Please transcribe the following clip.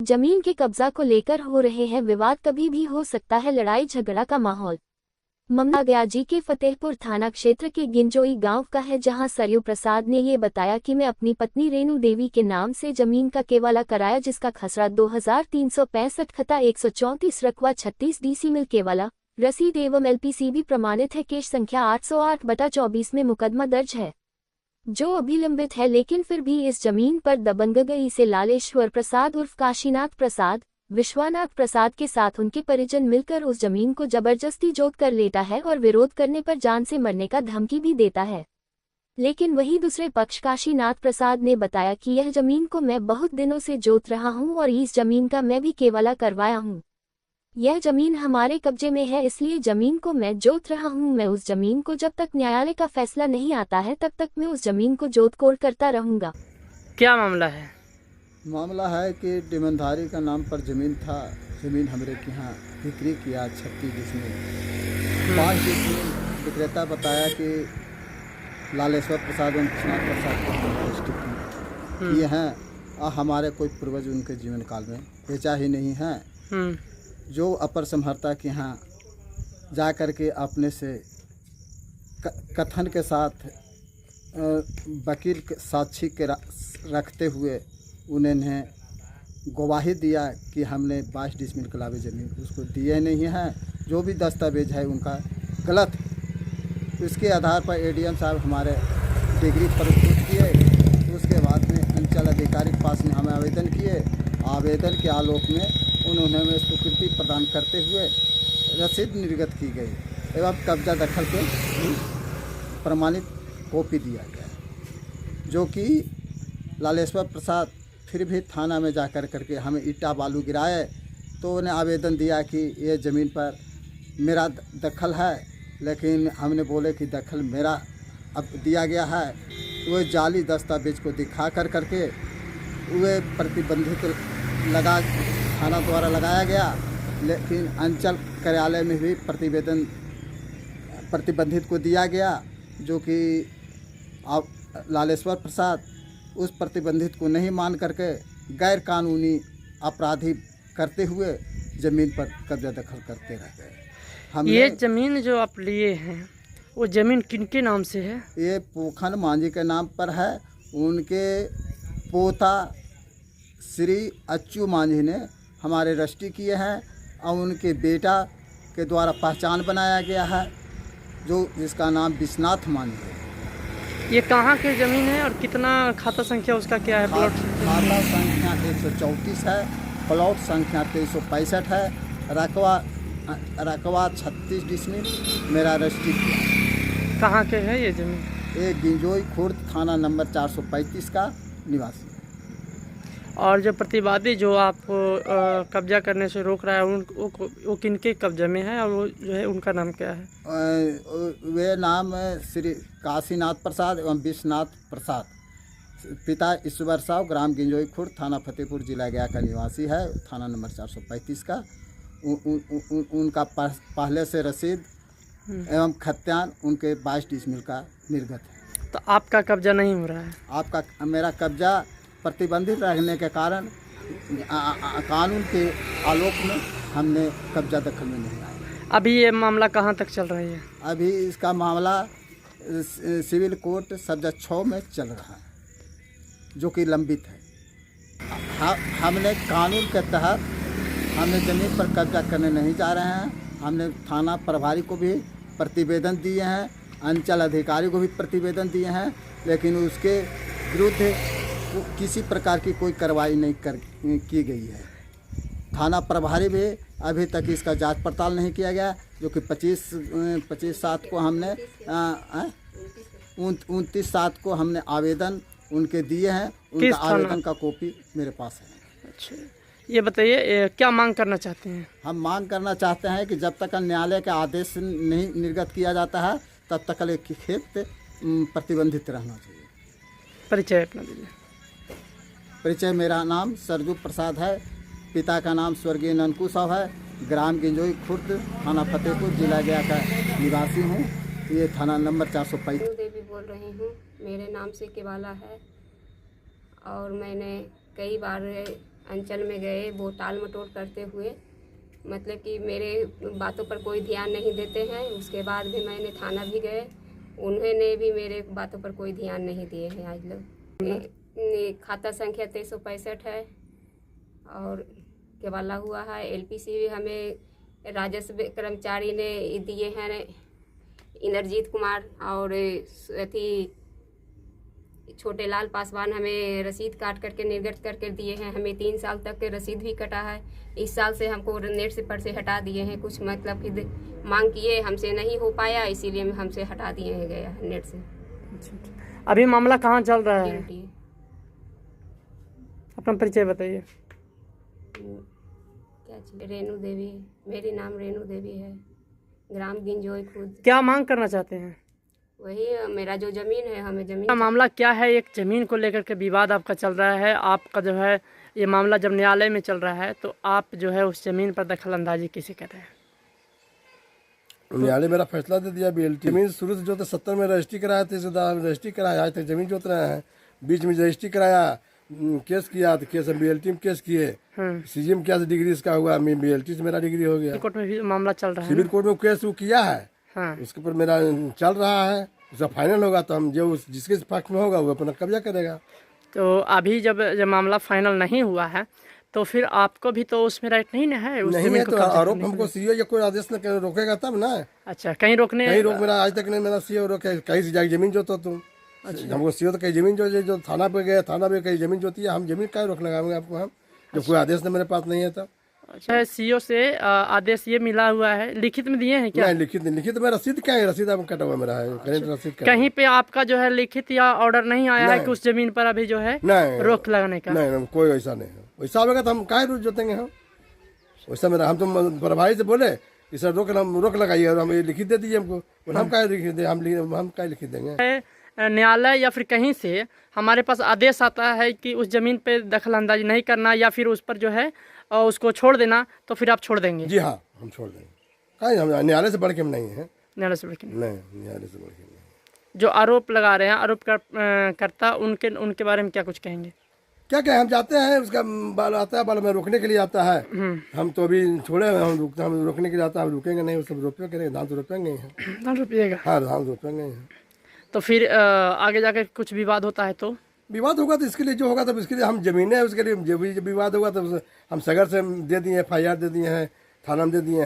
जमीन के कब्जा को लेकर हो रहे हैं विवाद, कभी भी हो सकता है लड़ाई झगड़ा का माहौल। मामला गयाजी के फतेहपुर थाना क्षेत्र के गिंजोई गांव का है, जहां सरयू प्रसाद ने ये बताया कि मैं अपनी पत्नी रेणु देवी के नाम से जमीन का केवाला कराया, जिसका खसरा 2365 खता 134 रकवा 36 डीसी मिल केवाला रसीद एवं LPCB प्रमाणित है। केस संख्या 808/24 में मुकदमा दर्ज है, जो अभी लंबित है, लेकिन फिर भी इस जमीन पर दबंगई से लालेश्वर प्रसाद उर्फ काशीनाथ प्रसाद, विश्वनाथ प्रसाद के साथ उनके परिजन मिलकर उस जमीन को जबरदस्ती जोत कर लेता है और विरोध करने पर जान से मरने का धमकी भी देता है। लेकिन वही दूसरे पक्ष काशीनाथ प्रसाद ने बताया कि यह जमीन को मैं बहुत दिनों से जोत रहा हूं और इस जमीन का मैं भी केवाला करवाया हूं। यह जमीन हमारे कब्जे में है, इसलिए जमीन को मैं जोत रहा हूं। मैं उस जमीन को जब तक न्यायालय का फैसला नहीं आता है तब तक मैं उस जमीन को जोत कोड़ करता रहूंगा। क्या मामला है? मामला है कि डिमनधारी का नाम पर ज़मीन था। ज़मीन हमरे के यहाँ बिक्री किया 36 जिसमें 5 जिसमें विक्रेता बताया कि लालेश्वर प्रसाद एवं कृष्णाथ प्रसाद को डिस्ट्रिक्ट किए हैं और हमारे कोई पूर्वज उनके जीवन काल में बेचा ही नहीं है। जो अपर समहर्ता के यहाँ जा कर के अपने से कथन के साथ वकील साक्षी के रखते हुए उन्होंने गवाही दिया कि हमने 22 डिसमिल कलावे ज़मीन उसको दिए नहीं है, जो भी दस्तावेज है उनका गलत। उसके आधार पर ADM साहब हमारे डिग्री प्रस्तुत किए। उसके बाद में अंचल अधिकारी के पास में हमें आवेदन किए। आवेदन के आलोक में उन्होंने हमें स्वीकृति प्रदान करते हुए रसीद निर्गत की गई एवं कब्जा दखल के प्रमाणित कॉपी दिया गया, जो कि लालेश्वर प्रसाद फिर भी थाना में जा करके हमें ईटा बालू गिराए। तो उन्हें आवेदन दिया कि ये ज़मीन पर मेरा दखल है, लेकिन हमने बोले कि दखल मेरा अब दिया गया है। वो जाली दस्तावेज को दिखा करके वे प्रतिबंधित लगा थाना द्वारा लगाया गया, लेकिन अंचल कार्यालय में भी प्रतिबंधित को दिया गया, जो कि लालेश्वर प्रसाद उस प्रतिबंधित को नहीं मान करके गैर कानूनी अपराधी करते हुए ज़मीन पर कब्जा दखल करते रह गए। ये ज़मीन जो आप लिए हैं वो ज़मीन किनके नाम से है? ये पोखन मांझी के नाम पर है। उनके पोता श्री अच्चू मांझी ने हमारे रजिस्ट्री किए हैं और उनके बेटा के द्वारा पहचान बनाया गया है, जो जिसका नाम विश्वनाथ मांझी है। ये कहाँ की ज़मीन है और कितना खाता संख्या उसका क्या है? प्लॉट खाता संख्या 134 है, प्लॉट संख्या 365 है, रकवा 36 डिसमिल मेरा रजिस्ट्री। कहाँ के है ये ज़मीन? ये गिंजोई खुर्द थाना नंबर 435 का निवासी। और जो प्रतिवादी जो आप कब्जा करने से रोक रहा है वो किनके कब्जे में है और वो जो है उनका नाम क्या है? वे नाम श्री काशीनाथ प्रसाद एवं विश्वनाथ प्रसाद, पिता ईश्वर साहब, ग्राम गिंजोई खुर्द, थाना फतेहपुर, जिला गया का निवासी है, थाना नंबर 435 का। उनका पहले से रसीद एवं खत्यान उनके 22 डिसमिल का निर्गत है। तो आपका कब्जा नहीं हो रहा है? मेरा कब्जा प्रतिबंधित रहने के कारण कानून के आलोक में हमने कब्जा दखल में नहीं आया। अभी ये मामला कहाँ तक चल रही है? अभी इसका मामला सिविल कोर्ट सब्जा 6 में चल रहा है, जो कि लंबित है। हमने कानून के तहत हमने ज़मीन पर कब्जा करने नहीं जा रहे हैं। हमने थाना प्रभारी को भी प्रतिवेदन दिए हैं, अंचल अधिकारी को भी प्रतिवेदन दिए हैं, लेकिन उसके विरुद्ध किसी प्रकार की कोई कार्रवाई नहीं की गई है। थाना प्रभारी भी अभी तक इसका जांच पड़ताल नहीं किया गया, जो कि 25/7 को हमने 29/7 को हमने आवेदन उनके दिए हैं। उनका आवेदन का कॉपी मेरे पास है। अच्छा, ये बताइए क्या मांग करना चाहते हैं? हम मांग करना चाहते हैं कि जब तक न्यायालय का आदेश नहीं निर्गत किया जाता है तब तक खेत प्रतिबंधित रहना चाहिए। परिचय अपना दीजिए। परिचय, मेरा नाम सरजू प्रसाद है, पिता का नाम स्वर्गीय ननकू साहब है, ग्राम गिंजोई खुर्द, थाना फतेहपुर, जिला गया का निवासी हूँ। ये थाना नंबर 435। देवी बोल रही हूँ। मेरे नाम से केवाला है और मैंने कई बार अंचल में गए, वो टाल मटोल करते हुए मतलब कि मेरे बातों पर कोई ध्यान नहीं देते हैं। उसके बाद भी मैंने थाना भी गए, उन्होंने भी मेरे बातों पर कोई ध्यान नहीं दिए हैं आज लोग। खाता संख्या 365 है और केवाला हुआ है। एलपीसी भी हमें राजस्व कर्मचारी ने दिए हैं, इंद्रजीत कुमार और अथी छोटे लाल पासवान हमें रसीद काट करके निर्गत करके दिए हैं। हमें 3 साल तक के रसीद भी कटा है। इस साल से हमको नेट से पर से हटा दिए हैं। कुछ मतलब कि मांग किए, हमसे नहीं हो पाया, इसीलिए हमसे हटा दिए हैं गया नेट से। अभी मामला कहाँ चल रहा है? गिनती अपना परिचय बताइए। क्या चीज? रेणु देवी, मेरी नाम रेणु देवी है, ग्राम गिंजोई खुद। क्या मांग करना चाहते हैं? वही मेरा जो जमीन है, हमें जमीन। मामला क्या है? एक जमीन को लेकर के विवाद आपका चल रहा है। आपका जो है ये मामला जब न्यायालय में चल रहा है तो आप जो है उस जमीन पर दखल अंदाजी कैसे कर रहे हैं? न्यायालय मेरा फैसला दे दिया। बीएलटी जमीन शुरू से जो तो 70 में रजिस्ट्री कराया थे, रजिस्ट्री कराया, आज तक जमीन जोत रहे हैं। बीच में रजिस्ट्री कराया, केस किया तो केस बीएलटी में केस किए, सीजीएम किया तो डिग्री इसका हुआ, बीएलटी से मेरा डिग्री हो गया। कोर्ट में भी मामला चल रहा है। सिविल कोर्ट में केस वो किया है, हाँ। उसके ऊपर मेरा चल रहा है। उसका फाइनल होगा तो हम जो जिसके पक्ष में होगा वो अपना कब्जा करेगा। तो अभी जब मामला फाइनल नहीं हुआ है तो फिर आपको भी तो उसमें राइट नहीं ना है? उस नहीं जमीन है को तो कब्जा आरोप करने हमको सीओ या कोई आदेश न रोकेगा तब ना। अच्छा, कहीं रोकने कहीं रोक मेरा आज तक नहीं, मेरा सीओ रोके कहीं से जाके जमीन जोतो तुम। हमको सीओ तो कहीं जमीन जो थाना पे गए, थाना पे कहीं जमीन जोती है, हम जमीन का रोक लगाएंगे आपको हम, जब कोई आदेश मेरे पास नहीं है तब। अच्छा, सीओ से आदेश ये मिला हुआ है, लिखित में दिए हैं क्या? नहीं लिखित नहीं, लिखित में रसीद क्या है, रसीद अब कटा हुआ मेरा है, करेंट रसीद का। कहीं पे आपका जो है लिखित या ऑर्डर नहीं आया है कि उस जमीन पर अभी जो है नहीं रोक लगाने का? नहीं, कोई ऐसा नहीं है। वैसा होगा तो हम काहे रोक जोतेंगे हम? वैसा मेरा हम तो प्रभारी से बोले कि सर रोक लगाइए और हम ये लिखित दे दीजिए हमको, हम काहे लिखित दे, हम काहे लिखित देंगे? न्यायालय या फिर कहीं से हमारे पास आदेश आता है कि उस जमीन पे दखल अंदाजी नहीं करना या फिर उस पर जो है उसको छोड़ देना, तो फिर आप छोड़ देंगे? जी हाँ, हम छोड़ देंगे। काहे हम न्यायालय से बढ़ के हम नहीं है। न्यायालय से बढ़ के नहीं, न्यायालय से बढ़ के नहीं। जो आरोप लगा रहे हैं आरोप करता उनके बारे में क्या कुछ कहेंगे? क्या कहें, हम जाते हैं, उसका बाल आता है, बाल में रोकने के लिए आता है। हम तो अभी छोड़े, हम रोकने के लिए आता है, हम रुकेंगे नहीं, सब रोपे करेंगे, धान तो रोपेंगे ही हैं। धान रोपिएगा? हाँ, धान रोपेंगे ही हैं। तो फिर आगे जाकर कुछ विवाद होता है तो? विवाद होगा तो इसके लिए जो होगा तब इसके लिए हम जमीनें, उसके लिए जब विवाद होगा तो हम सगर से दे दिए, FIR दे दिए हैं, थाना में दे दिए हैं।